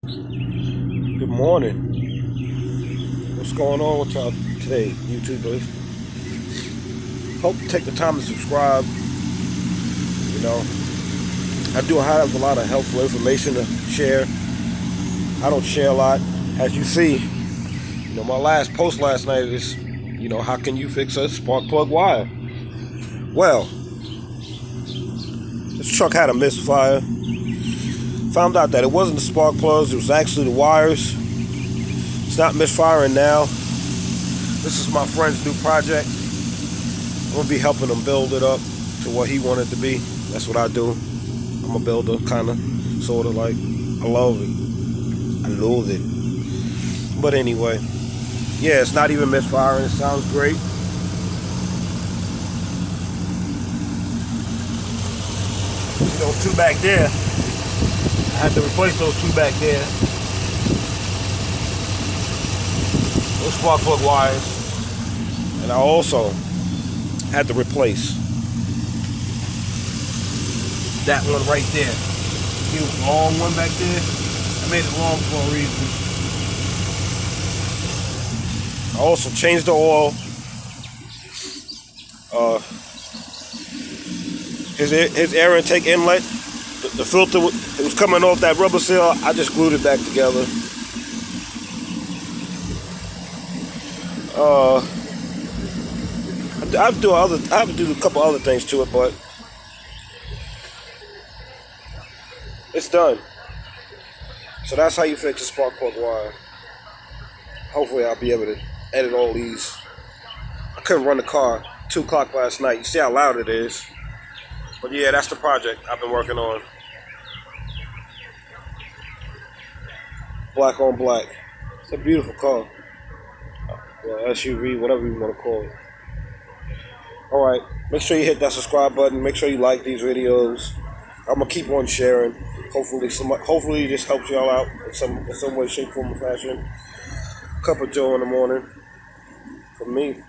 Good morning. What's going on with y'all today, YouTubers? Hope you take the time to subscribe. You know, I do have a lot of helpful information to share. I don't share a lot. As you see, my last post last night is, how can you fix a spark plug wire? Well, this truck had a misfire. Found out that it wasn't the spark plugs, it was actually the wires. It's not misfiring now. This is my friend's new project. I'm gonna be helping him build it up to what he wanted to be. That's what I do. I'm a builder, kinda, sorta like. I love it. I love it. But anyway, yeah, it's not even misfiring. It sounds great. See those two back there? I had to replace those two back there. Those spark plug wires. And I also had to replace that one right there. See the long one back there? I made it long for a reason. I also changed the oil. His air intake inlet, the filter, it was coming off that rubber seal. I just glued it back together. I have to do a couple other things to it, but it's done. So that's how you fix a spark plug wire. Hopefully I'll be able to edit all these. I couldn't run the car 2 o'clock last night. You see how loud it is. But yeah, that's the project I've been working on. Black on black. It's a beautiful car. Well, SUV, whatever you want to call it. Alright, make sure you hit that subscribe button. Make sure you like these videos. I'm going to keep on sharing. Hopefully this helps y'all out in some way, shape, form, or fashion. Cup of joe in the morning. For me.